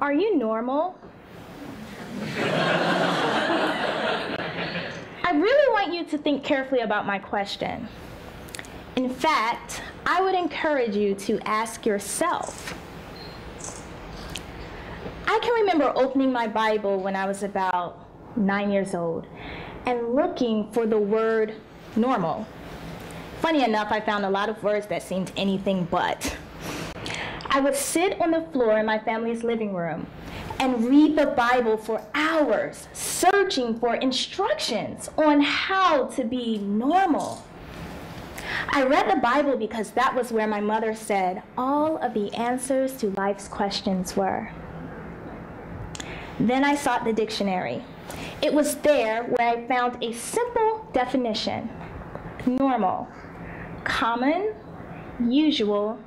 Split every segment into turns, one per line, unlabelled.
Are you normal? I really want you to think carefully about my question. In fact, I would encourage you to ask yourself. I can remember opening my Bible when I was about 9 years old and looking for the word normal. Funny enough, I found a lot of words that seemed anything but. I would sit on the floor in my family's living room and read the Bible for hours, searching for instructions on how to be normal. I read the Bible because that was where my mother said all of the answers to life's questions were. Then I sought the dictionary. It was there where I found a simple definition: normal, common, usual,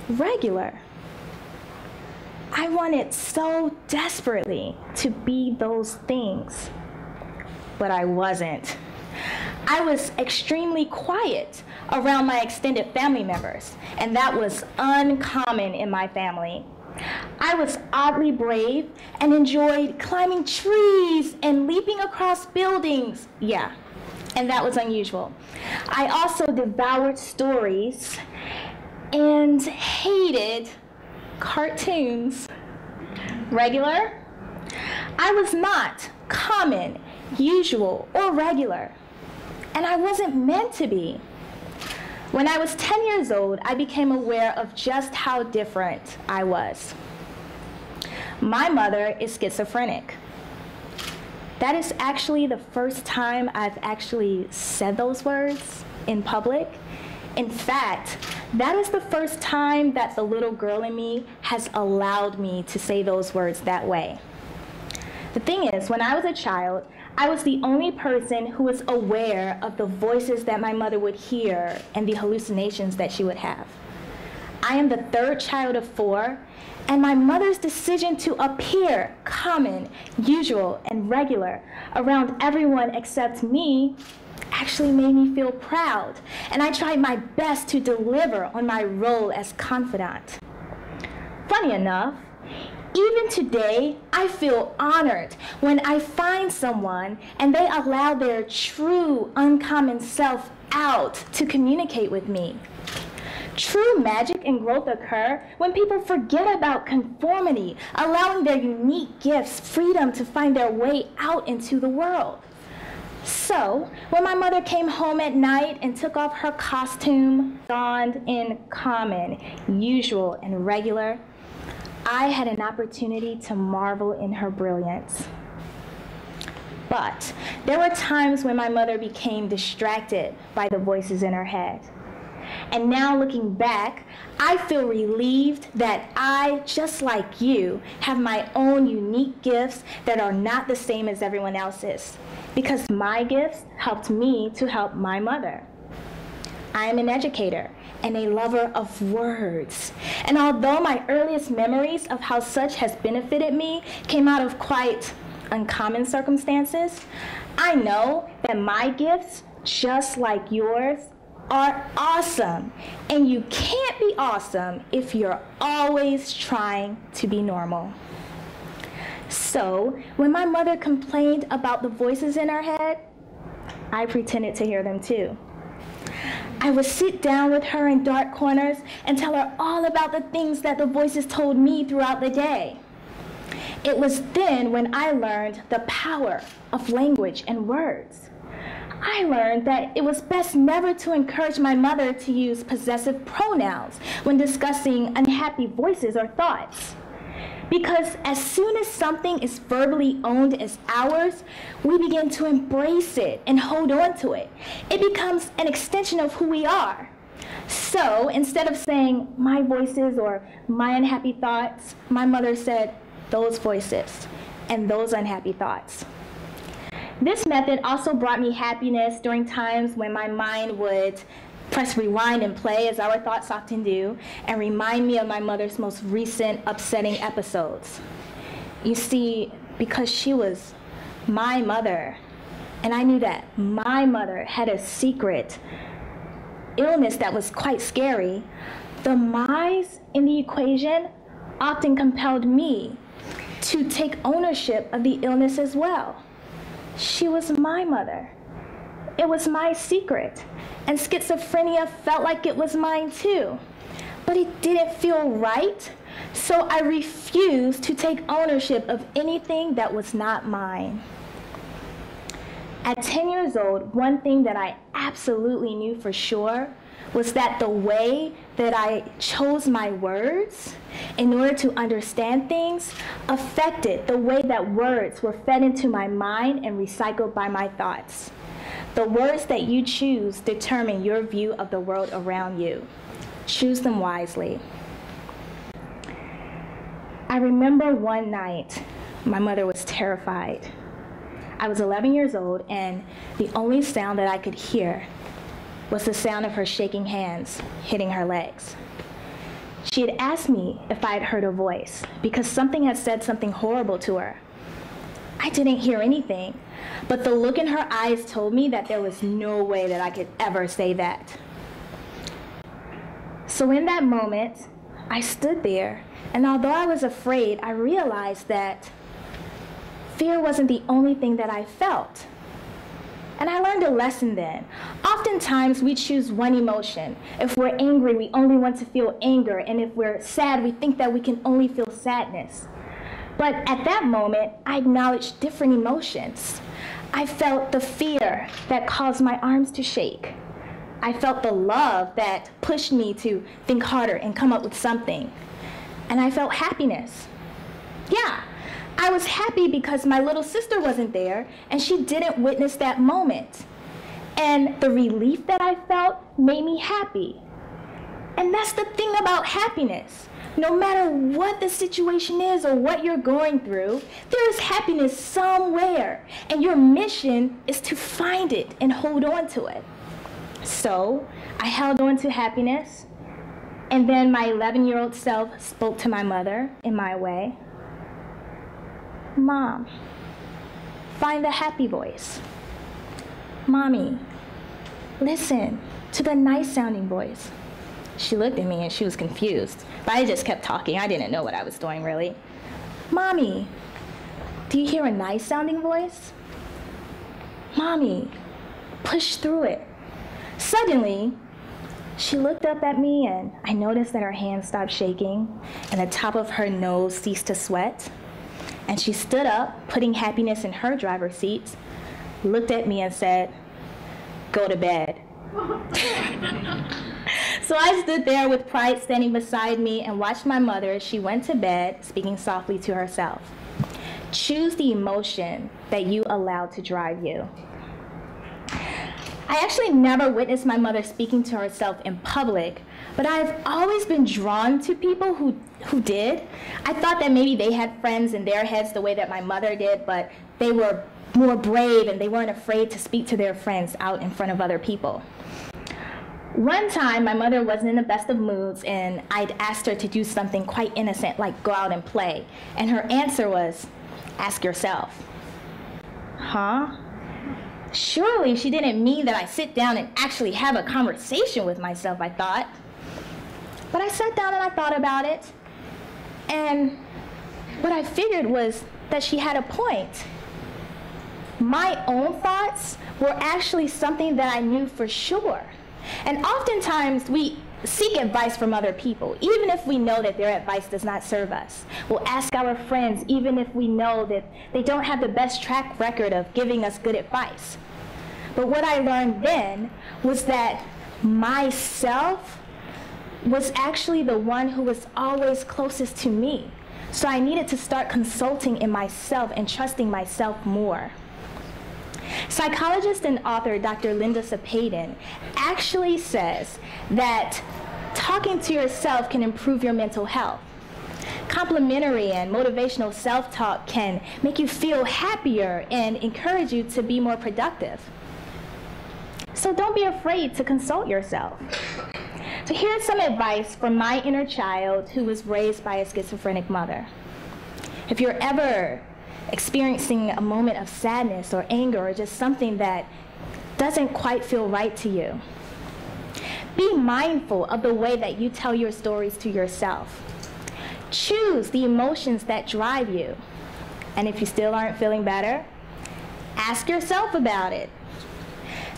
regular. I wanted so desperately to be those things, but I wasn't. I was extremely quiet around my extended family members, and that was uncommon in my family. I was oddly brave and enjoyed climbing trees and leaping across buildings. Yeah, and that was unusual. I also devoured stories and hated cartoons. Regular? I was not common, usual, or regular, and I wasn't meant to be. When I was 10 years old, I became aware of just how different I was. My mother is schizophrenic. That is actually the first time I've actually said those words in public. In fact, that is the first time that the little girl in me has allowed me to say those words that way. The thing is, when I was a child, I was the only person who was aware of the voices that my mother would hear and the hallucinations that she would have. I am the third child of 4, and my mother's decision to appear common, usual, and regular around everyone except me actually made me feel proud, and I tried my best to deliver on my role as confidant. Funny enough, even today, I feel honored when I find someone and they allow their true, uncommon self out to communicate with me. True magic and growth occur when people forget about conformity, allowing their unique gifts freedom to find their way out into the world. So, when my mother came home at night and took off her costume, donned in common, usual, and regular, I had an opportunity to marvel in her brilliance. But there were times when my mother became distracted by the voices in her head. And now looking back, I feel relieved that I, just like you, have my own unique gifts that are not the same as everyone else's, because my gifts helped me to help my mother. I am an educator and a lover of words. And although my earliest memories of how such has benefited me came out of quite uncommon circumstances, I know that my gifts, just like yours, are awesome. And you can't be awesome if you're always trying to be normal. So, when my mother complained about the voices in her head, I pretended to hear them too. I would sit down with her in dark corners and tell her all about the things that the voices told me throughout the day. It was then when I learned the power of language and words. I learned that it was best never to encourage my mother to use possessive pronouns when discussing unhappy voices or thoughts. Because as soon as something is verbally owned as ours, we begin to embrace it and hold on to it. It becomes an extension of who we are. So instead of saying my voices or my unhappy thoughts, my mother said those voices and those unhappy thoughts. This method also brought me happiness during times when my mind would press rewind and play, as our thoughts often do, and remind me of my mother's most recent upsetting episodes. You see, because she was my mother, and I knew that my mother had a secret illness that was quite scary, the my's in the equation often compelled me to take ownership of the illness as well. She was my mother. It was my secret. And schizophrenia felt like it was mine too. But it didn't feel right, so I refused to take ownership of anything that was not mine. At 10 years old, one thing that I absolutely knew for sure was that the way that I chose my words in order to understand things affected the way that words were fed into my mind and recycled by my thoughts. The words that you choose determine your view of the world around you. Choose them wisely. I remember one night, my mother was terrified. I was 11 years old, and the only sound that I could hear was the sound of her shaking hands, hitting her legs. She had asked me if I had heard a voice because something had said something horrible to her. I didn't hear anything, but the look in her eyes told me that there was no way that I could ever say that. So in that moment, I stood there, and although I was afraid, I realized that fear wasn't the only thing that I felt. And I learned a lesson then. Oftentimes, we choose one emotion. If we're angry, we only want to feel anger. And if we're sad, we think that we can only feel sadness. But at that moment, I acknowledged different emotions. I felt the fear that caused my arms to shake. I felt the love that pushed me to think harder and come up with something. And I felt happiness. Yeah. I was happy because my little sister wasn't there and she didn't witness that moment. And the relief that I felt made me happy. And that's the thing about happiness. No matter what the situation is or what you're going through, there is happiness somewhere. And your mission is to find it and hold on to it. So I held on to happiness. And then my 11-year-old self spoke to my mother in my way. Mom, find the happy voice. Mommy, listen to the nice sounding voice. She looked at me and she was confused, but I just kept talking. I didn't know what I was doing really. Mommy, do you hear a nice sounding voice? Mommy, push through it. Suddenly, she looked up at me and I noticed that her hands stopped shaking and the top of her nose ceased to sweat. And she stood up, putting happiness in her driver's seat, looked at me and said, "Go to bed." So I stood there with pride standing beside me and watched my mother as she went to bed, speaking softly to herself. Choose the emotion that you allow to drive you. I actually never witnessed my mother speaking to herself in public, but I've always been drawn to people who did. I thought that maybe they had friends in their heads the way that my mother did, but they were more brave and they weren't afraid to speak to their friends out in front of other people. One time, my mother wasn't in the best of moods, and I'd asked her to do something quite innocent, like go out and play. And her answer was, "Ask yourself." Huh? Surely she didn't mean that I sit down and actually have a conversation with myself, I thought. But I sat down and I thought about it. And what I figured was that she had a point. My own thoughts were actually something that I knew for sure. And oftentimes we seek advice from other people, even if we know that their advice does not serve us. We'll ask our friends, even if we know that they don't have the best track record of giving us good advice. But what I learned then was that myself was actually the one who was always closest to me. So I needed to start consulting in myself and trusting myself more. Psychologist and author Dr. Linda Sapeden actually says that talking to yourself can improve your mental health. Complimentary and motivational self-talk can make you feel happier and encourage you to be more productive. So don't be afraid to consult yourself. So here's some advice from my inner child who was raised by a schizophrenic mother. If you're ever experiencing a moment of sadness or anger or just something that doesn't quite feel right to you, be mindful of the way that you tell your stories to yourself. Choose the emotions that drive you. And if you still aren't feeling better, ask yourself about it.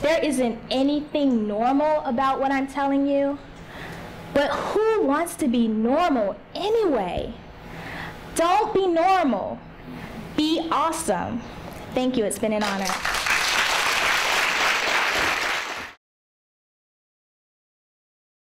There isn't anything normal about what I'm telling you, but who wants to be normal anyway? Don't be normal. Be awesome. Thank you. It's been an honor.